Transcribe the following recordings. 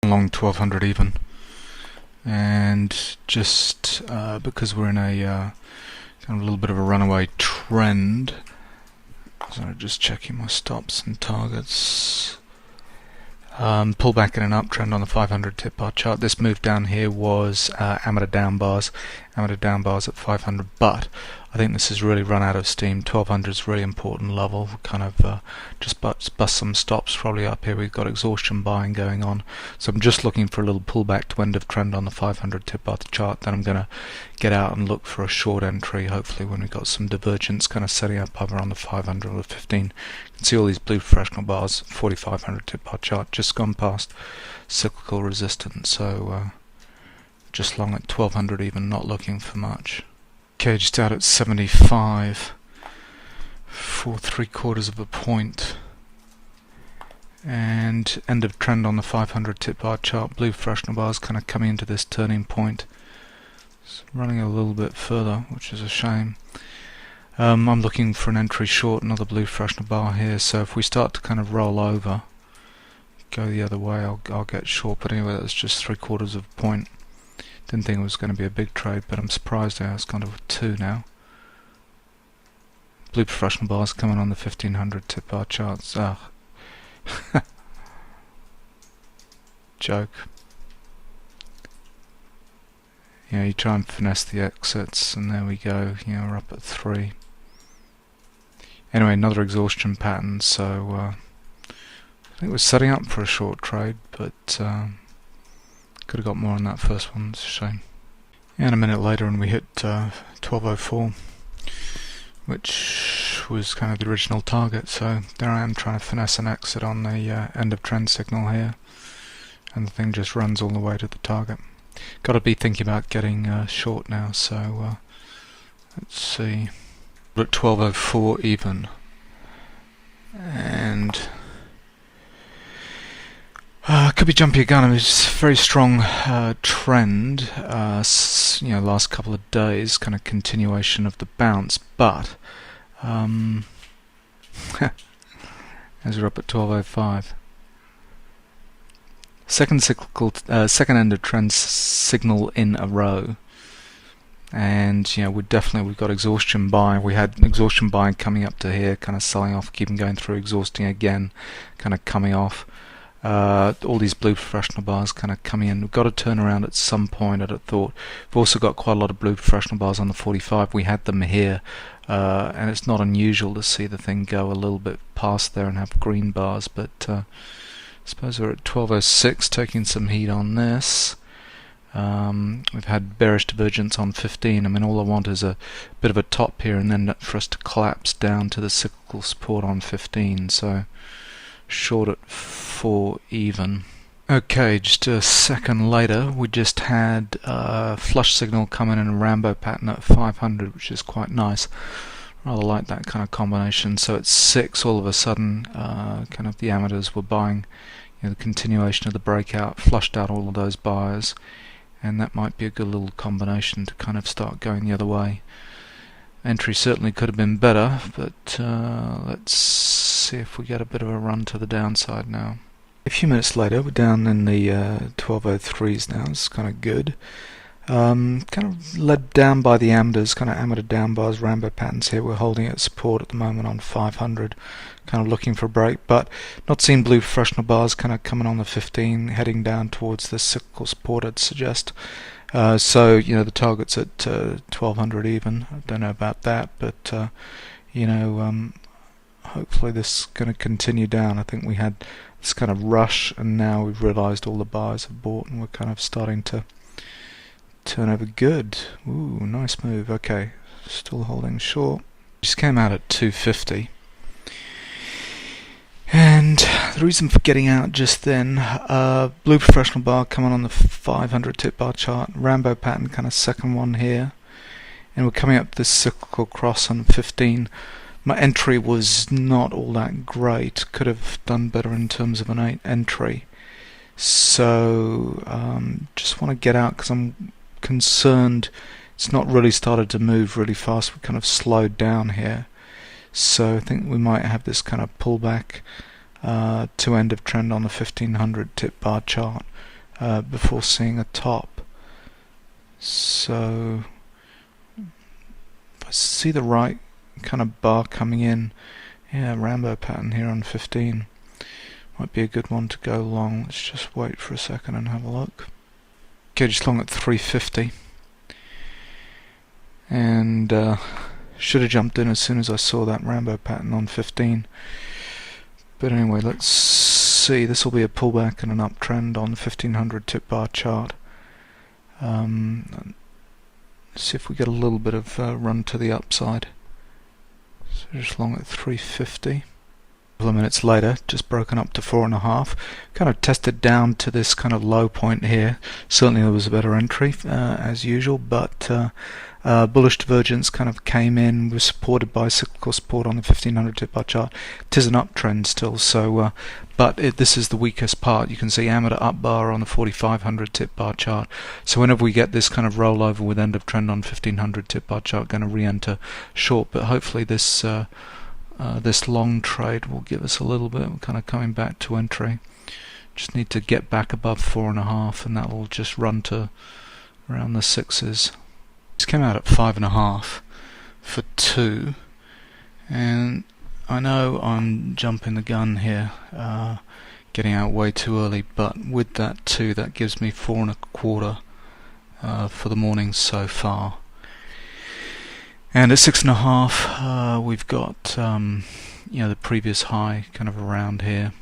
along 1200 even, and just because we're in a kind of a little bit of a runaway trend, so I'm just checking my stops and targets. Pull back in an uptrend on the 500 tip bar chart. This move down here was amateur down bars at 500, but I think this has really run out of steam. 1200 is a really important level. Kind of just bust some stops probably up here. We've got exhaustion buying going on, so I'm just looking for a little pullback to end of trend on the 500 tip bar chart. Then I'm going to get out and look for a short entry, hopefully when we've got some divergence kind of setting up either on the 500 or the 15. You can see all these blue professional bars, 4500 tip bar chart, just gone past cyclical resistance, so just long at 1200 even, not looking for much. Okay, just out at 75 for 3/4 of a point, and end of trend on the 500 tip bar chart. Blue professional bars kind of coming into this turning point. It's running a little bit further, which is a shame. I'm looking for an entry short, another blue professional bar here, so if we start to kind of roll over, go the other way, I'll get short, but anyway, that's just 3/4 of a point. Didn't think it was going to be a big trade, but I'm surprised how it's gone to 2 now. Blue professional bars coming on the 1500 tip bar charts. Joke. You know, you try and finesse the exits, and there we go. You know, we're up at 3. Anyway, another exhaustion pattern, so I think we're setting up for a short trade, but could have got more on that first one. It's a shame. And a minute later, and we hit 1204, which was kind of the original target. So there I am trying to finesse an exit on the end of trend signal here, and the thing just runs all the way to the target. Got to be thinking about getting short now. So let's see. We're at 1204 even, and could be jumping a gun. I mean, it's a very strong trend, you know, last couple of days, kind of continuation of the bounce, but as we're up at 1205, second end of trend signal in a row, and you know, we've got exhaustion buying. We had exhaustion buying coming up to here, kind of selling off, keeping going through, exhausting again, kind of coming off. All these blue professional bars kind of coming in. We've got to turn around at some point, I'd have thought. We've also got quite a lot of blue professional bars on the 45. We had them here, and it's not unusual to see the thing go a little bit past there and have green bars, but I suppose we're at 1206 taking some heat on this. We've had bearish divergence on 15. I mean, all I want is a bit of a top here and then for us to collapse down to the cyclical support on 15. So short at 4 even. Okay, just a second later, we just had a flush signal coming in a Rambo pattern at 500, which is quite nice. Rather like that kind of combination. So at 6, all of a sudden, kind of the amateurs were buying, you know, the continuation of the breakout, flushed out all of those buyers, and that might be a good little combination to kind of start going the other way. Entry certainly could have been better, but let's see if we get a bit of a run to the downside now. A few minutes later, we're down in the 1203s now. It's kind of good. Kind of led down by the amateurs, kind of amateur down bars, Rambo patterns here. We're holding at support at the moment on 500, kind of looking for a break, but not seeing blue professional bars kind of coming on the 15, heading down towards the cyclical support, I'd suggest. So, you know, the target's at 1200 even. I don't know about that, but you know, hopefully this is going to continue down. I think we had this kind of rush, and now we've realized all the buyers have bought, and we're kind of starting to turn over good. Ooh, nice move. Okay, still holding short. Just came out at 250. And the reason for getting out just then, blue professional bar coming on the 500 tip bar chart, Rambo pattern, kind of second one here, and we're coming up this cyclical cross on 15. My entry was not all that great, could have done better in terms of an entry, so just want to get out because I'm concerned it's not really started to move really fast. We kind of slowed down here. So I think we might have this kind of pullback to end of trend on the 1500 tip bar chart, before seeing a top. So if I see the right kind of bar coming in, yeah, rainbow pattern here on 15 might be a good one to go long. Let's just wait for a second and have a look. Okay, just long at 350, and should have jumped in as soon as I saw that rainbow pattern on 15. But anyway, let's see. This will be a pullback and an uptrend on the 1500 tip bar chart. See if we get a little bit of run to the upside. So just long at 350. A couple of minutes later, just broken up to 4.5. Kind of tested down to this kind of low point here. Certainly there was a better entry as usual, but bullish divergence kind of came in, was supported by cyclical support on the 1500 tip bar chart. It is an uptrend still, so but this is the weakest part. You can see amateur up bar on the 4500 tip bar chart. So whenever we get this kind of rollover with end of trend on 1500 tip bar chart, going to re-enter short. But hopefully this this long trade will give us a little bit. We're kind of coming back to entry. Just need to get back above 4.5, and that will just run to around the 6s. This came out at 5.5 for 2, and I know I'm jumping the gun here, getting out way too early, but with that 2, that gives me 4.25 for the morning so far. And at 6.5, we've got the previous high kind of around here,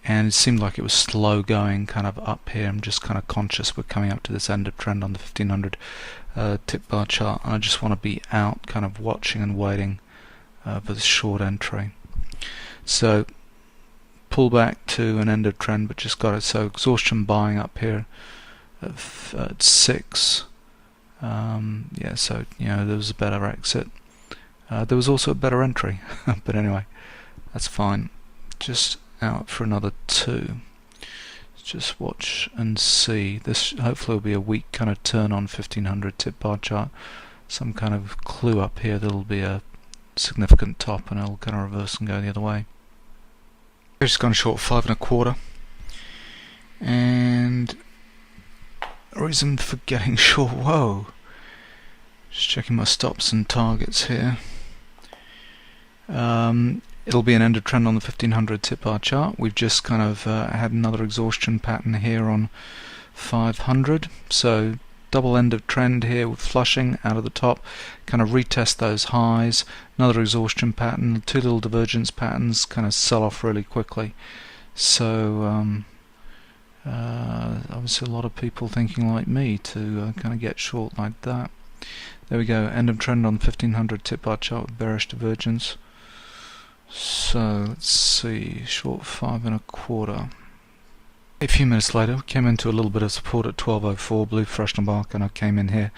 and it seemed like it was slow going kind of up here. I'm just kind of conscious we're coming up to this end of trend on the 1500 tip bar chart, and I just want to be out kind of watching and waiting for this short entry. So pull back to an end of trend, but just got it. So exhaustion buying up here at 6. Yeah, so there was a better exit. There was also a better entry, but anyway, that's fine. Just out for another 2. Just watch and see. This hopefully will be a weak kind of turn on 1500 tip bar chart. Some kind of clue up here that'll be a significant top, and it'll kind of reverse and go the other way. I've just gone short 5.25, and reason for getting short. Whoa! Just checking my stops and targets here. It'll be an end of trend on the 1500 tip bar chart. We've just kind of had another exhaustion pattern here on 500. So double end of trend here with flushing out of the top. Kind of retest those highs. Another exhaustion pattern. 2 little divergence patterns. Kind of sell off really quickly. So obviously a lot of people thinking like me to kind of get short like that. There we go. End of trend on 1500 tip bar chart with bearish divergence. So let's see, short 5.25. A few minutes later, we came into a little bit of support at 12.04, blue fractional bar, and I came in here.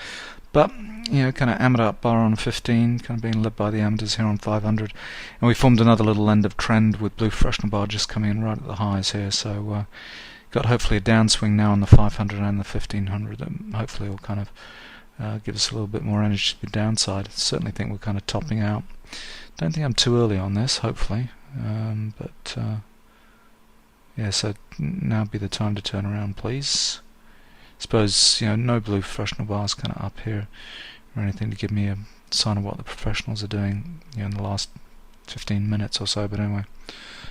But kind of amateur up bar on 15, kind of being led by the amateurs here on 500, and we formed another little end of trend with blue fractional bar just coming in right at the highs here. So got hopefully a downswing now on the 500 and the 1500 that hopefully will kind of give us a little bit more energy to the downside. Certainly think we're kind of topping out. Don't think I'm too early on this, hopefully, but yeah, so now be the time to turn around, please. Suppose no blue professional bars kind of up here or anything to give me a sign of what the professionals are doing in the last 15 minutes or so, but anyway,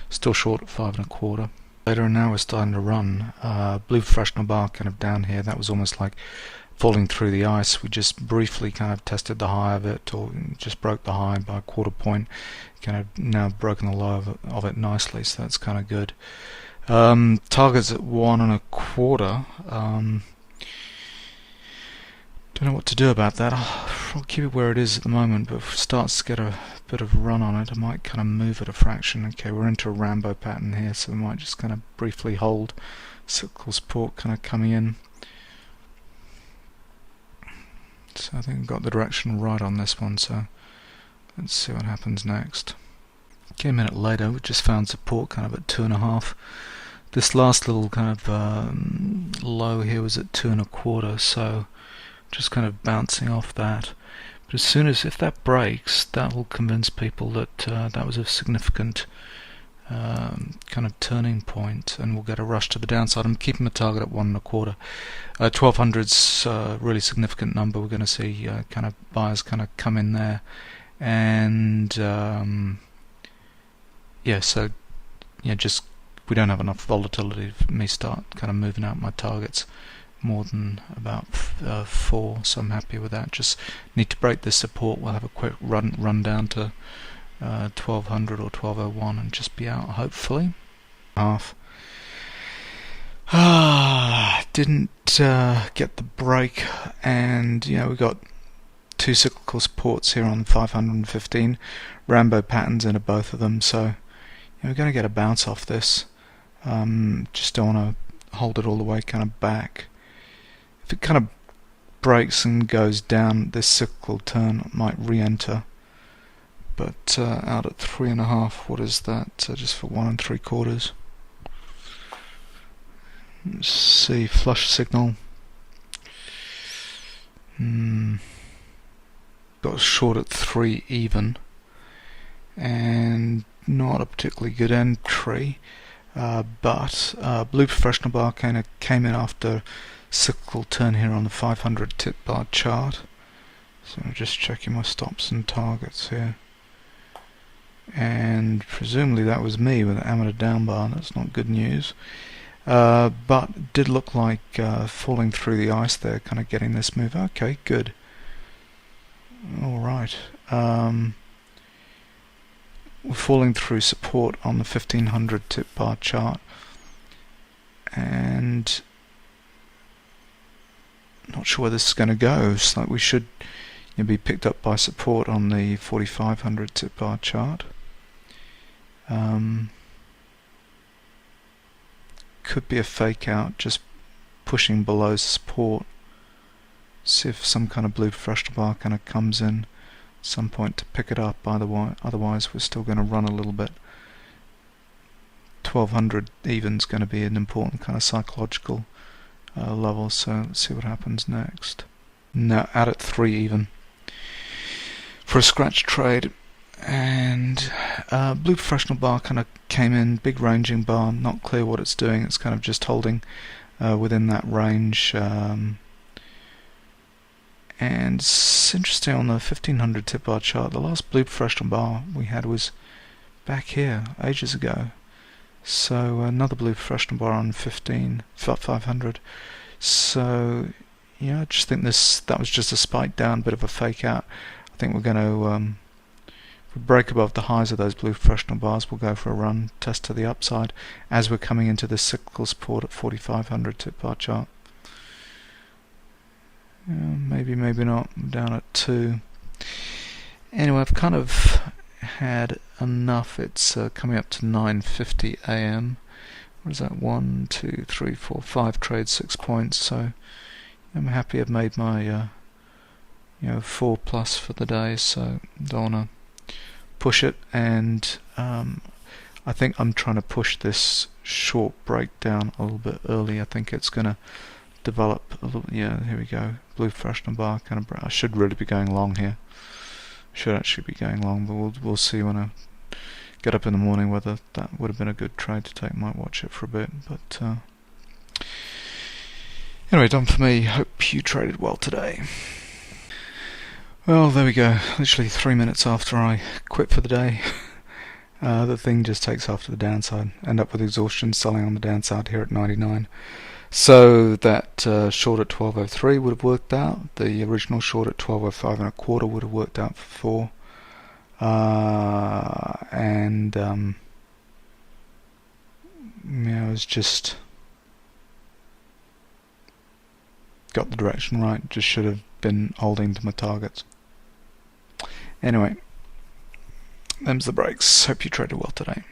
still short at 5.25. Later, and now we're starting to run. Blue professional bar kind of down here, that was almost like falling through the ice. We just briefly kind of tested the high of it, or just broke the high by a quarter point, kind of now broken the low of it nicely, so that's kind of good. Targets at 1.25. Don't know what to do about that. I'll keep it where it is at the moment, but if it starts to get a bit of run on it, I might kind of move it a fraction. Okay, we're into a Rambo pattern here, so we might just kind of briefly hold. Cyclical support kind of coming in. So I think we've got the direction right on this one, so let's see what happens next. Okay, a minute later, we just found support kind of at 2.5. This last little kind of low here was at 2.25, so just kind of bouncing off that. But as soon as, if that breaks, that will convince people that that was a significant kind of turning point, and we'll get a rush to the downside. I'm keeping my target at 1.25. 1200's a really significant number. We're going to see kind of buyers kind of come in there, and yeah, so yeah, just we don't have enough volatility for me start kind of moving out my targets more than about 4, so I'm happy with that. Just need to break this support. We'll have a quick run down to 1200 or 1201 and just be out, hopefully. Didn't get the break, and you know, we got 2 cyclical supports here on 515. Rambo patterns into both of them, so you know, we're going to get a bounce off this. Just don't want to hold it all the way kind of back. If it kind of breaks and goes down, this cyclical turn might re-enter. But out at 3.5, what is that? Just for 1 3/4. Let's see, flush signal. Got short at 3 even, and not a particularly good entry. But blue professional bar kind of came in after cyclical turn here on the 500 tip bar chart. So I'm just checking my stops and targets here, and presumably that was me with an amateur down bar. That's not good news, but it did look like falling through the ice there, kind of getting this move. Okay, good. Alright, we're falling through support on the 1500 tip bar chart, and not sure where this is going to go. It's like we should be picked up by support on the 4500 tip bar chart. Could be a fake out, just pushing below support. See if some kind of blue professional bar kind of comes in at some point to pick it up. Otherwise we're still going to run a little bit. 1200 even is going to be an important kind of psychological level, so let's see what happens next. No, out at 3 even for a scratch trade, and blue professional bar kind of came in, big ranging bar, not clear what it's doing. It's kind of just holding within that range, and it's interesting on the 1500 tip bar chart, the last blue professional bar we had was back here ages ago. So another blue professional bar on 500. So yeah, I just think that was just a spike down, bit of a fake out. I think we're going to if we break above the highs of those blue professional bars, we'll go for a run test to the upside as we're coming into this cyclical support at 4500 tip bar chart. Maybe not. I'm down at 2. Anyway, I've kind of had enough. It's coming up to 9:50 a.m. What is that? 1, 2, 3, 4, 5 trades, 6 points. So I'm happy I've made my 4+ for the day. So don't want to push it, and I think I'm trying to push this short breakdown a little bit early. I think it's going to develop a little. Yeah, here we go. Blue professional bar kind of. I should really be going long here. Should actually be going long, but we'll see when I get up in the morning whether that would have been a good trade to take. Might watch it for a bit, but anyway, done for me. Hope you traded well today. Well, there we go. Literally 3 minutes after I quit for the day, the thing just takes off to the downside. End up with exhaustion, selling on the downside here at 99. So that short at 1203 would have worked out. The original short at 1205.25 would have worked out for 4. And it was just got the direction right. Just should have been holding to my targets. Anyway, them's the breaks. Hope you traded well today.